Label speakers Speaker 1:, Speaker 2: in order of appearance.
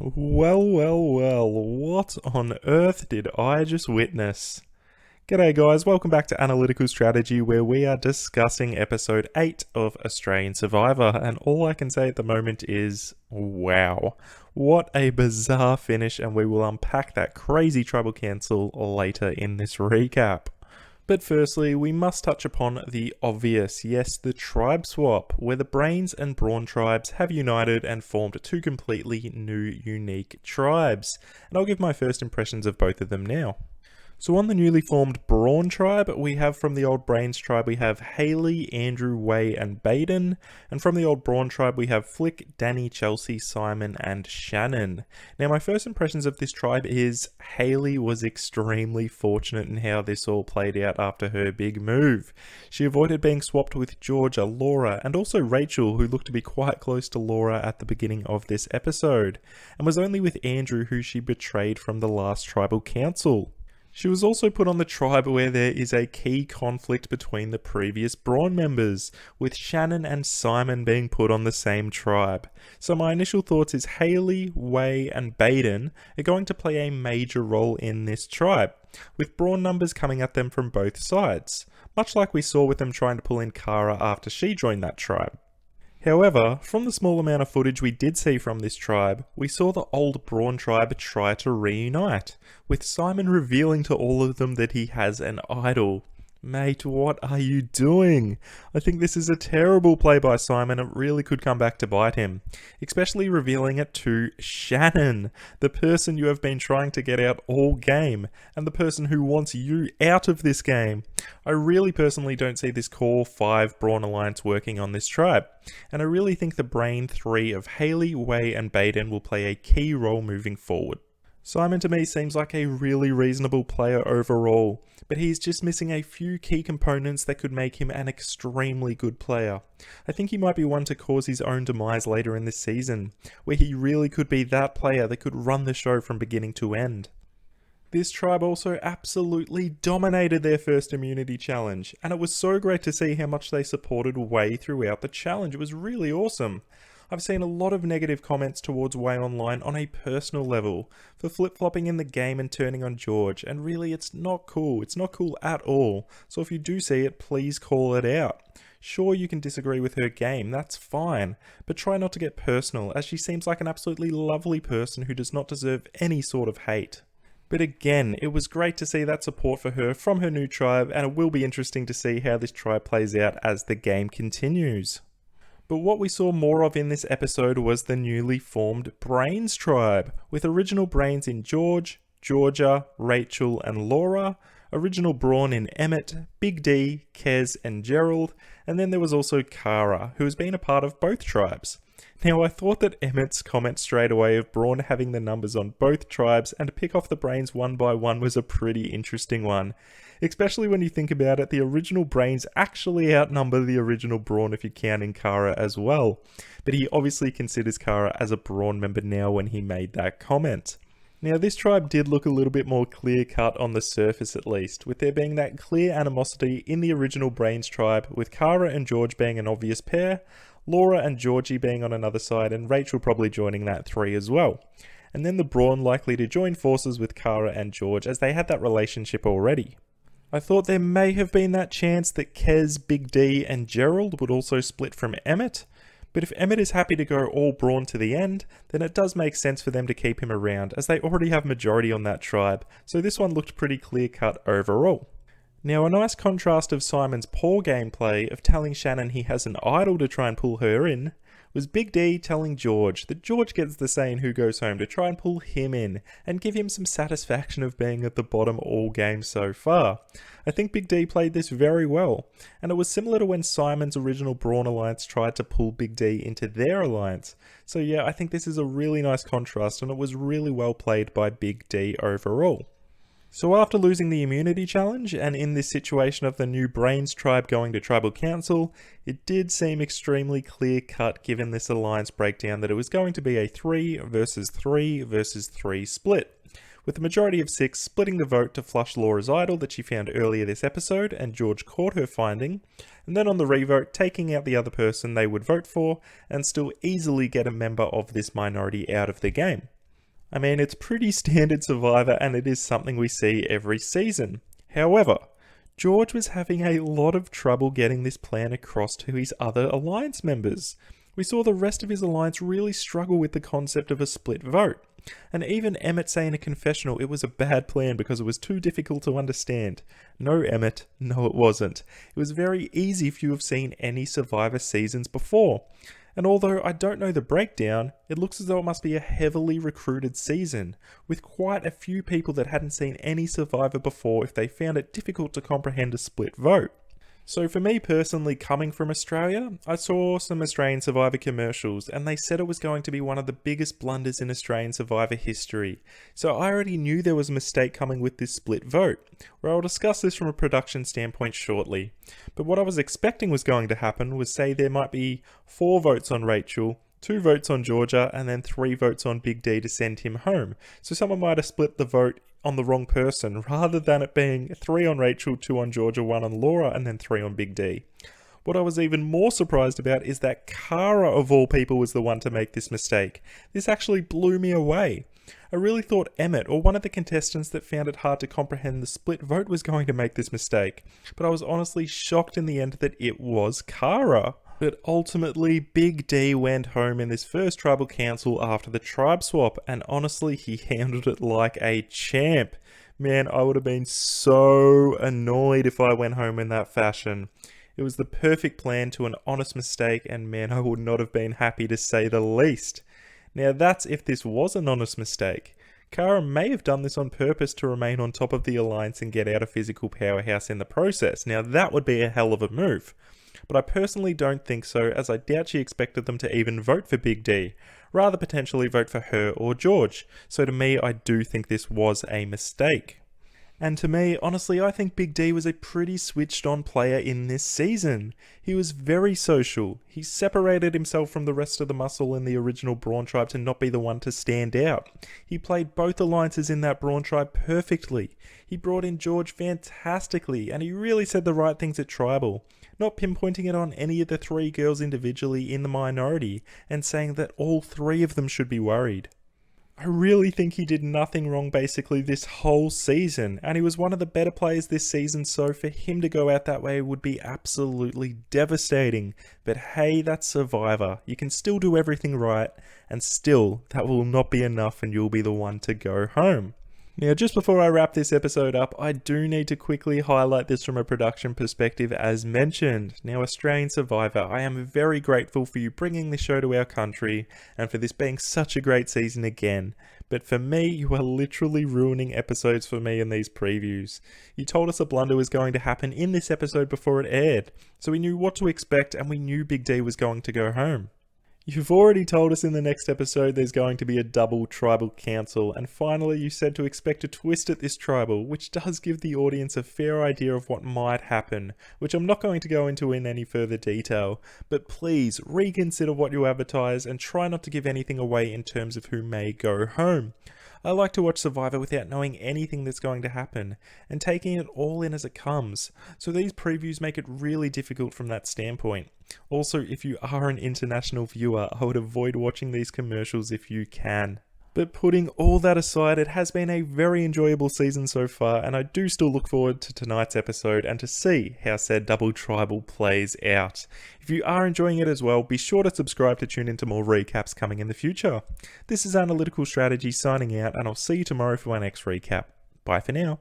Speaker 1: Well, what on earth did I just witness? G'day guys, welcome back to Analytical Strategy where we are discussing episode 8 of Australian Survivor, and all I can say at the moment is, wow. What a bizarre finish, and we will unpack that crazy tribal cancel later in this recap. But firstly, we must touch upon the obvious, yes, the tribe swap, where the Brains and Brawn tribes have united and formed two completely new, unique tribes. And I'll give my first impressions of both of them now. So on the newly formed Brawn Tribe, we have from the old Brains Tribe, we have Haley, Andrew, Way, and Baden. And from the old Brawn Tribe, we have Flick, Danny, Chelsea, Simon, and Shannon. Now, my first impressions of this tribe is Haley was extremely fortunate in how this all played out after her big move. She avoided being swapped with Georgia, Laura, and also Rachel, who looked to be quite close to Laura at the beginning of this episode, and was only with Andrew, who she betrayed from the last tribal council. She was also put on the tribe where there is a key conflict between the previous Brawn members, with Shannon and Simon being put on the same tribe. So my initial thoughts is Haley, Way, and Baden are going to play a major role in this tribe, with Brawn numbers coming at them from both sides, much like we saw with them trying to pull in Kara after she joined that tribe. However, from the small amount of footage we did see from this tribe, we saw the old Brawn tribe try to reunite, with Simon revealing to all of them that he has an idol. Mate, what are you doing? I think this is a terrible play by Simon. It really could come back to bite him, especially revealing it to Shannon, the person you have been trying to get out all game, and the person who wants you out of this game. I really personally don't see this core 5 Brawn alliance working on this tribe, and I really think the Brain 3 of Haley, Way, and Baden will play a key role moving forward. Simon to me seems like a really reasonable player overall, but he's just missing a few key components that could make him an extremely good player. I think he might be one to cause his own demise later in this season, where he really could be that player that could run the show from beginning to end. This tribe also absolutely dominated their first immunity challenge, and it was so great to see how much they supported Way throughout the challenge. It was really awesome. I've seen a lot of negative comments towards Way online on a personal level for flip-flopping in the game and turning on George, and really it's not cool. It's not cool at all. So if you do see it, please call it out. Sure, you can disagree with her game, that's fine, but try not to get personal, as she seems like an absolutely lovely person who does not deserve any sort of hate. But again, it was great to see that support for her from her new tribe, and it will be interesting to see how this tribe plays out as the game continues. But what we saw more of in this episode was the newly formed Brains tribe, with original Brains in George, Georgia, Rachel, and Laura, original Brawn in Emmett, Big D, Kez, and Gerald, and then there was also Kara, who has been a part of both tribes. Now, I thought that Emmett's comment straight away of Brawn having the numbers on both tribes and to pick off the Brains one by one was a pretty interesting one. Especially when you think about it, the original Brains actually outnumber the original Brawn if you count in Kara as well. But he obviously considers Kara as a Brawn member now when he made that comment. Now, this tribe did look a little bit more clear-cut on the surface at least, with there being that clear animosity in the original Brains tribe, with Kara and George being an obvious pair, Laura and Georgie being on another side, and Rachel probably joining that 3 as well. And then the Brawn likely to join forces with Kara and George as they had that relationship already. I thought there may have been that chance that Kez, Big D, and Gerald would also split from Emmett, but if Emmett is happy to go all Brawn to the end, then it does make sense for them to keep him around, as they already have majority on that tribe, so this one looked pretty clear-cut overall. Now, a nice contrast of Simon's poor gameplay of telling Shannon he has an idol to try and pull her in, was Big D telling George that George gets the say in who goes home to try and pull him in and give him some satisfaction of being at the bottom all game so far. I think Big D played this very well, and it was similar to when Simon's original Brawn alliance tried to pull Big D into their alliance. So yeah, I think this is a really nice contrast, and it was really well played by Big D overall. So after losing the immunity challenge, and in this situation of the new Brains tribe going to tribal council, it did seem extremely clear-cut given this alliance breakdown that it was going to be a 3 versus 3 versus 3 split, with the majority of 6 splitting the vote to flush Laura's idol that she found earlier this episode and George caught her finding, and then on the revote taking out the other person they would vote for and still easily get a member of this minority out of the game. I mean, it's pretty standard Survivor and it is something we see every season. However, George was having a lot of trouble getting this plan across to his other alliance members. We saw the rest of his alliance really struggle with the concept of a split vote. And even Emmett say in a confessional it was a bad plan because it was too difficult to understand. No, Emmett, no it wasn't. It was very easy if you have seen any Survivor seasons before. And although I don't know the breakdown, it looks as though it must be a heavily recruited season, with quite a few people that hadn't seen any Survivor before if they found it difficult to comprehend a split vote. So for me personally, coming from Australia, I saw some Australian Survivor commercials and they said it was going to be one of the biggest blunders in Australian Survivor history. So I already knew there was a mistake coming with this split vote, where I'll discuss this from a production standpoint shortly. But what I was expecting was going to happen was, say there might be 4 votes on Rachel, 2 votes on Georgia, and then 3 votes on Big D to send him home. So someone might have split the vote on the wrong person, rather than it being 3 on Rachel, 2 on Georgia, 1 on Laura, and then 3 on Big D. What I was even more surprised about is that Cara of all people was the one to make this mistake. This actually blew me away. I really thought Emmett, or one of the contestants that found it hard to comprehend the split vote, was going to make this mistake, but I was honestly shocked in the end that it was Cara. But ultimately, Big D went home in this first tribal council after the tribe swap, and honestly, he handled it like a champ. Man, I would have been so annoyed if I went home in that fashion. It was the perfect plan to an honest mistake, and man, I would not have been happy to say the least. Now that's if this was an honest mistake. Cara may have done this on purpose to remain on top of the alliance and get out a physical powerhouse in the process. Now that would be a hell of a move. But I personally don't think so, as I doubt she expected them to even vote for Big D, rather potentially vote for her or George. So to me, I do think this was a mistake. And to me, honestly, I think Big D was a pretty switched on player in this season. He was very social. He separated himself from the rest of the muscle in the original Brawn Tribe to not be the one to stand out. He played both alliances in that Brawn Tribe perfectly. He brought in George fantastically, and he really said the right things at Tribal, not pinpointing it on any of the 3 girls individually in the minority, and saying that all 3 of them should be worried. I really think he did nothing wrong basically this whole season, and he was one of the better players this season, so for him to go out that way would be absolutely devastating. But hey, that's Survivor. You can still do everything right, and still, that will not be enough and you'll be the one to go home. Now, just before I wrap this episode up, I do need to quickly highlight this from a production perspective as mentioned. Now, Australian Survivor, I am very grateful for you bringing this show to our country and for this being such a great season again. But for me, you are literally ruining episodes for me in these previews. You told us a blunder was going to happen in this episode before it aired, so we knew what to expect and we knew Big D was going to go home. You've already told us in the next episode there's going to be a double tribal council, and finally you said to expect a twist at this tribal, which does give the audience a fair idea of what might happen, which I'm not going to go into in any further detail, but please reconsider what you advertise and try not to give anything away in terms of who may go home. I like to watch Survivor without knowing anything that's going to happen, and taking it all in as it comes, so these previews make it really difficult from that standpoint. Also, if you are an international viewer, I would avoid watching these commercials if you can. But putting all that aside, it has been a very enjoyable season so far, and I do still look forward to tonight's episode and to see how said double tribal plays out. If you are enjoying it as well, be sure to subscribe to tune into more recaps coming in the future. This is Analytical Strategy signing out, and I'll see you tomorrow for my next recap. Bye for now.